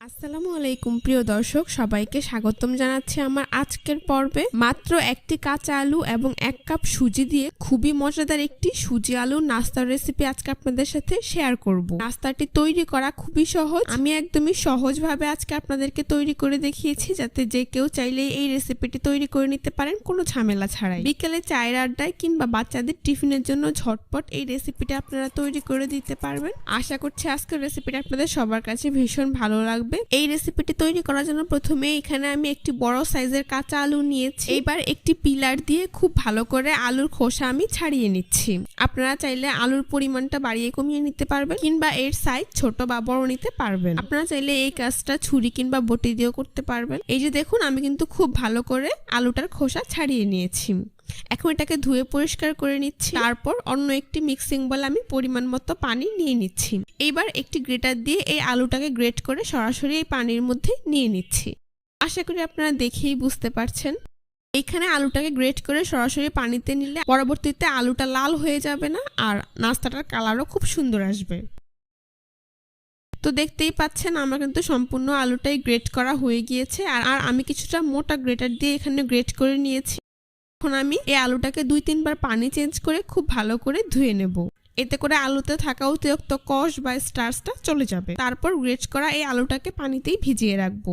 আসসালামু আলাইকুম প্রিয় দর্শক, সবাইকে স্বাগতম জানাচ্ছি আমার আজকের পর্বে। মাত্র একটি কাঁচা আলু এবং 1 কাপ সুজি দিয়ে খুবই মজাদার একটি সুজি আলু নাস্তার রেসিপি আজকে আপনাদের সাথে শেয়ার করব। নাস্তাটি তৈরি করা খুবই সহজ, আমি একদমই সহজভাবে আজকে আপনাদেরকে তৈরি করে দেখিয়েছি, যাতে যে কেউ চাইলে এই রেসিপিটি তৈরি করে নিতে পারেন কোনো ঝামেলা ছাড়াই। বিকেলে চায়ের আড্ডায় কিংবা বাচ্চাদের টিফিনের জন্য ঝটপট এই রেসিপিটা আপনারা তৈরি করে দিতে পারবেন। আশা করছি আজকের রেসিপিটা আপনাদের সবার কাছে ভীষণ ভালো লাগবে। এই রেসিপিটি তৈরি করার জন্য প্রথমে এখানে আমি একটি বড় সাইজের কাঁচা আলু নিয়েছি। এবার একটি পিলার দিয়ে খুব ভালো করে আলুর খোসা আমি ছাড়িয়ে নিচ্ছি। আপনারা চাইলে আলুর পরিমাণটা বাড়িয়ে কমিয়ে নিতে পারবেন কিংবা এর সাইজ ছোট বা বড় নিতে পারবেন। আপনারা চাইলে এই কাজটা ছুরি কিংবা বটি দিয়েও করতে পারবেন। এই যে দেখুন, আমি কিন্তু খুব ভালো করে আলুটার খোসা ছাড়িয়ে নিয়েছি। এখন এটাকে ধুয়ে পরিষ্কার করে নিচ্ছি। তারপর অন্য একটি মিক্সিং বলে আমি পরিমাণ মতো পানি নিয়ে নিচ্ছি। এইবার একটি গ্রেটার দিয়ে এই আলুটাকে গ্রেট করে সরাসরি এই পানির মধ্যে নিয়ে নিচ্ছি। আশা করি আপনারা দেখেই বুঝতে পারছেন। এখানে আলুটাকে গ্রেট করে সরাসরি পানিতে নিলে পরবর্তীতে আলুটা লাল হয়ে যাবে না, আর নাস্তাটার কালারও খুব সুন্দর আসবে। তো দেখতেই পাচ্ছেন আমার কিন্তু সম্পূর্ণ আলুটাই গ্রেট করা হয়ে গিয়েছে। আর আমি কিছুটা মোটা গ্রেটার দিয়ে এখানে গ্রেট করে নিয়েছি। এখন আমি এই আলুটাকে 2-3 বার পানি চেঞ্জ করে খুব ভালো করে ধুয়ে নেব। এতে করে আলুতে থাকা অতিরিক্ত কষ বা স্টার্চটা চলে যাবে। তারপর গ্রেট করা এই আলুটাকে পানিতেই ভিজিয়ে রাখবো।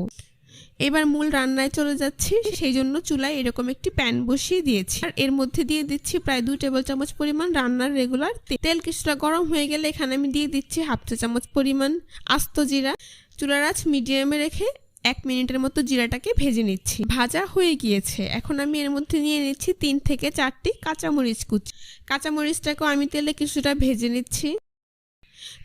এবার মূল রান্নায় চলে যাচ্ছি। সেই জন্য চুলায় এরকম একটি প্যান বসিয়ে দিয়েছি, আর এর মধ্যে দিয়ে দিচ্ছি প্রায় 2 টেবিল চামচ পরিমাণ রান্নার রেগুলার তেল। কিছুটা গরম হয়ে গেলে এখানে আমি দিয়ে দিচ্ছি 1/2 চা চামচ পরিমাণ আস্ত জিরা। চুলার আঁচ মিডিয়ামে রেখে 1 মিনিটের মতো জিরাটাকে ভেজে নিচ্ছি। ভাজা হয়ে গিয়েছে। এখন আমি এর মধ্যে নিয়ে নিচ্ছি 3 থেকে 4টি কাঁচামরিচ কুচি। কাঁচামরিচটাকেও আমি তেলে কিছুটা ভেজে নিচ্ছি।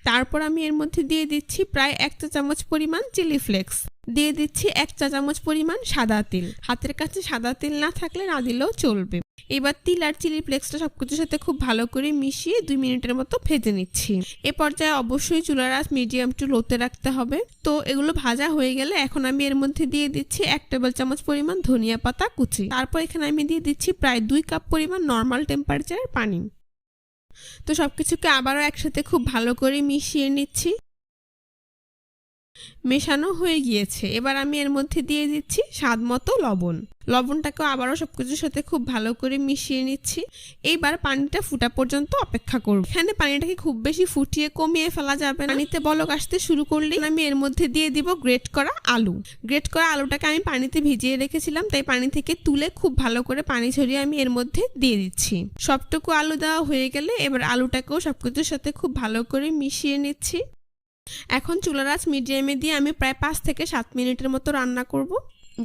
তারপর আমি এর মধ্যে দিয়ে দিচ্ছি প্রায় 1 চা চামচ পরিমাণ চিলি ফ্লেক্স। দিয়ে দিচ্ছি 1 চা চামচ পরিমাণ সাদা তিল। হাতের কাছে সাদা তিল না থাকলে না দিলেও চলবে। এবার তিল আর চিলি ফ্লেক্সটা সবকিছুর সাথে খুব ভালো করে মিশিয়ে 2 মিনিটের মতো ভেজে নিচ্ছি। এ পর্যায়ে অবশ্যই চুলার আঁচ মিডিয়াম টু লোতে রাখতে হবে। তো এগুলো ভাজা হয়ে গেলে এখন আমি এর মধ্যে দিয়ে দিচ্ছি 1 টেবিল চামচ পরিমাণ ধনিয়া পাতা কুচি। তারপর এখানে আমি দিয়ে দিচ্ছি প্রায় 2 কাপ পরিমাণ নর্মাল টেম্পারেচারের পানি। তো সবকিছুকে আবারও একসাথে খুব ভালো করে মিশিয়ে নিচ্ছি। মেশানো হয়ে গিয়েছে। এবার আমি এর মধ্যে দিয়ে দিচ্ছি স্বাদ মতো লবণ। লবণটাকেও আবারও সবকিছুর সাথে খুব ভালো করে মিশিয়ে নিচ্ছি। এইবার পানিটা ফুটা পর্যন্ত অপেক্ষা করব। এখানে পানিটাকে খুব বেশি ফুটিয়ে কমিয়ে ফেলা যাবে না। পানিতে বলক আসতে শুরু করলে আমি এর মধ্যে দিয়ে দিব গ্রেট করা আলু। গ্রেট করা আলুটাকে আমি পানিতে ভিজিয়ে রেখেছিলাম, তাই পানি থেকে তুলে খুব ভালো করে পানি ঝরিয়ে আমি এর মধ্যে দিয়ে দিচ্ছি। সবটুকু আলু দেওয়া হয়ে গেলে এবার আলুটাকেও সবকিছুর সাথে খুব ভালো করে মিশিয়ে নিচ্ছি। এখন চুলার আঁচ মিডিয়ামে দিয়ে আমি প্রায় 5 থেকে 7 মিনিটের মতো রান্না করব,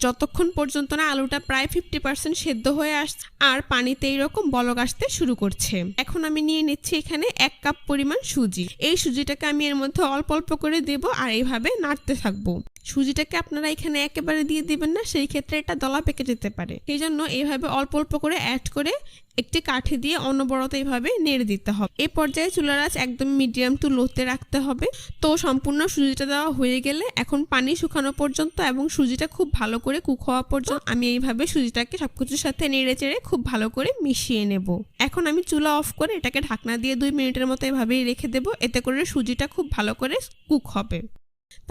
যতক্ষণ পর্যন্ত না আলুটা প্রায় 50% সেদ্ধ হয়ে আসছে আর পানিতে এইরকম বলক আসতে শুরু করছে। এখন আমি নিয়ে নিচ্ছি এখানে 1 কাপ পরিমাণ সুজি। এই সুজিটাকে আমি এর মধ্যে অল্প অল্প করে দেব আর এইভাবে নাড়তে থাকবো। সুজিটাকে আপনারা এখানে একেবারে দিয়ে দিবেন না, সেই ক্ষেত্রে এটা দলা পেকে যেতে পারে। সেই জন্য এইভাবে অল্প অল্প করে অ্যাড করে একটি কাঠি দিয়ে অনবরত এইভাবে নেড়ে দিতে হবে। এই পর্যায়ে চুলার আঁচ একদম মিডিয়াম টু লোতে রাখতে হবে। তো সম্পূর্ণ সুজিটা দেওয়া হয়ে গেলে এখন পানি শুকানো পর্যন্ত এবং সুজিটা খুব ভালো করে কুক হওয়া পর্যন্ত আমি এইভাবে সুজিটাকে সবকিছুর সাথে নেড়ে চেড়ে খুব ভালো করে মিশিয়ে নেব। এখন আমি চুলা অফ করে এটাকে ঢাকনা দিয়ে 2 মিনিটের মতো এভাবেই রেখে দেব। এতে করে সুজিটা খুব ভালো করে কুক হবে।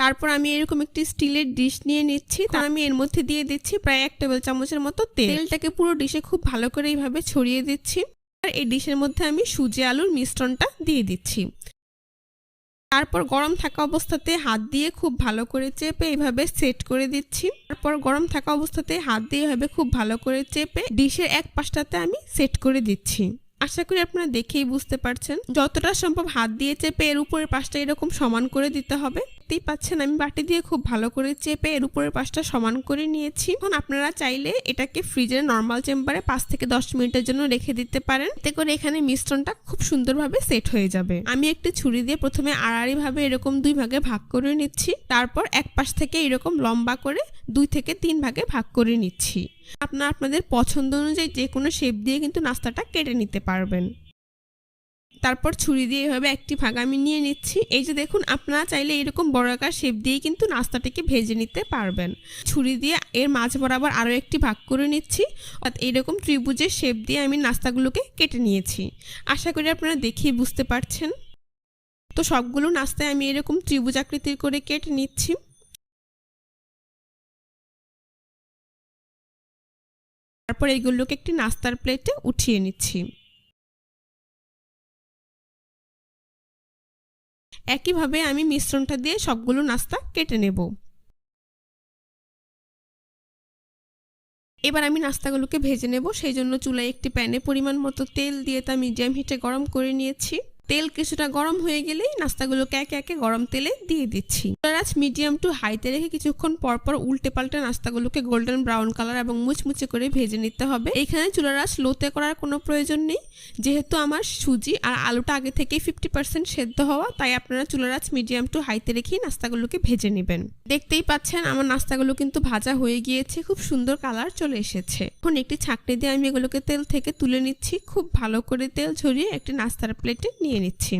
তারপর আমি এরকম একটি স্টিলের ডিশ নিয়ে নিচ্ছি। তার আমি এর মধ্যে দিয়ে দিচ্ছি প্রায় 1 টেবিল চামচের মতো তেল। তেলটাকে পুরো ডিশে খুব ভালো করে এইভাবে ছড়িয়ে দিচ্ছি। আর এই ডিশের মধ্যে আমি সুজি আলুর মিশ্রণটা দিয়ে দিচ্ছি। তারপর গরম থাকা অবস্থাতে হাত দিয়ে খুব ভালো করে চেপে এইভাবে সেট করে দিচ্ছি। তারপর গরম থাকা অবস্থাতে হাত দিয়ে এভাবে খুব ভালো করে চেপে ডিশের এক পাশটাতে আমি সেট করে দিচ্ছি। আশা করি আপনারা দেখেই বুঝতে পারছেন। যতটা সম্ভব হাত দিয়ে চেপে এর উপরের পাশটা এরকম সমান করে দিতে হবে। দেখতেই পাচ্ছেন আমি বাটি দিয়ে খুব ভালো করে চেপে এর উপরের পাশটা সমান করে নিয়েছি। এখন আপনারা চাইলে এটাকে ফ্রিজের নর্মাল চেম্বারে 5 থেকে 10 মিনিটের জন্য রেখে দিতে পারেন। এতে করে এখানে মিশ্রণটা খুব সুন্দরভাবে সেট হয়ে যাবে। আমি একটি ছুরি দিয়ে প্রথমে আড়াআড়ি ভাবে এরকম 2 ভাগে ভাগ করে নিচ্ছি। তারপর এক পাশ থেকে এরকম লম্বা করে 2 থেকে 3 ভাগে ভাগ করে নিচ্ছি। আপনারা আপনাদের পছন্দ অনুযায়ী যে কোনো শেপ দিয়ে কিন্তু নাস্তাটা কেটে নিতে পারবেন। তারপর ছুরি দিয়ে এভাবে একটি ভাগ আমি নিয়ে নিচ্ছি। এই যে দেখুন, আপনারা চাইলে এরকম বর্গাকার শেপ দিয়েই কিন্তু নাস্তাটাকে ভেজে নিতে পারবেন। ছুরি দিয়ে এর মাঝ বরাবর আরও একটি ভাগ করে নিচ্ছি। এইরকম ত্রিভুজের শেপ দিয়ে আমি নাস্তাগুলোকে কেটে নিয়েছি। আশা করি আপনারা দেখেই বুঝতে পারছেন। তো সবগুলো নাস্তায় আমি এরকম ত্রিভুজ আকৃতির করে কেটে নিচ্ছি। তারপর এগুলোকে একটি নাস্তার প্লেটে উঠিয়ে নিচ্ছি। একইভাবে আমি মিশ্রণটা দিয়ে সবগুলো নাস্তা কেটে নেব। এবার আমি নাস্তাগুলোকে ভেজে নেব। সেই জন্য চুলায় একটি প্যানে পরিমাণ মতো তেল দিয়ে তা মিডিয়াম হিটে গরম করে নিয়েছি। তেল কিছুটা গরম হয়ে গেলেই নাস্তাগুলোকে একে একে গরম তেলে দিয়ে দিচ্ছি। চুলার আঁচ মিডিয়াম টু হাইতে রেখে কিছুক্ষণ পর পর উল্টে পাল্টে নাস্তাগুলোকে গোল্ডেন ব্রাউন কালার এবং মুচমুচে করে ভেজে নিতে হবে। এখানে চুলার আঁচ লোতে করার কোনো প্রয়োজন নেই, যেহেতু আমার সুজি আর আলুটা আগে থেকেই 50% সেদ্ধ হওয়া, তাই আপনারা চুলার আঁচ মিডিয়াম টু হাইতে রেখেই নাস্তাগুলোকে ভেজে নেবেন। দেখতেই পাচ্ছেন আমার নাস্তাগুলো কিন্তু ভাজা হয়ে গিয়েছে, খুব সুন্দর কালার চলে এসেছে। এখন একটি ছাঁকনি দিয়ে আমি এগুলোকে তেল থেকে তুলে নিচ্ছি। খুব ভালো করে তেল ঝরিয়ে একটি নাস্তার প্লেটে নিয়ে নিচ্ছি।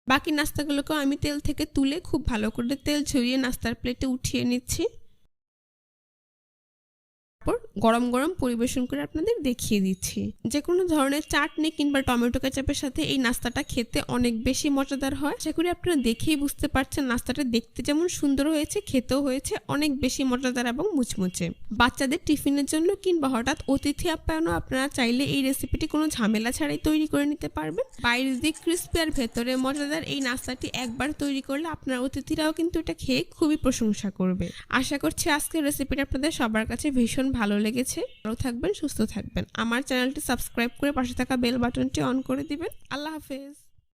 বাকি নাস্তাগুলোকেও আমি তেল থেকে তুলে খুব ভালো করে তেল ঝরিয়ে নাস্তার প্লেটে উঠিয়ে নিচ্ছি। তারপর গরম গরম পরিবেশন করে আপনাদের দেখিয়ে দিচ্ছি। যে কোনো ধরনের চাটনি কিংবা টমেটো কেচাপের সাথে এই নাস্তাটা খেতে অনেক বেশি মজাদার হয়। আশা করি আপনারা দেখেই বুঝতে পারছেন নাস্তাটা দেখতে যেমন সুন্দর হয়েছে, খেতেও হয়েছে অনেক বেশি মজাদার এবং মুচমুচে। বাচ্চাদের টিফিনের জন্য কিংবা হঠাৎ অতিথি আপ্যায়নও আপনারা চাইলে এই রেসিপিটি কোনো ঝামেলা ছাড়াই তৈরি করে নিতে পারবেন। বাইরের দিক ক্রিস্পি আর ভেতরে মজাদার এই নাস্তাটি একবার তৈরি করলে আপনার অতিথিরাও কিন্তু এটা খেয়ে খুবই প্রশংসা করবে। আশা করছি আজকের রেসিপিটা আপনাদের সবার কাছে ভীষণ ভালো লেগেছে। ভালো থাকবেন, সুস্থ থাকবেন। আমার চ্যানেলটি সাবস্ক্রাইব করে পাশে থাকা বেল বাটনটি অন করে দিবেন। আল্লাহ হাফেজ।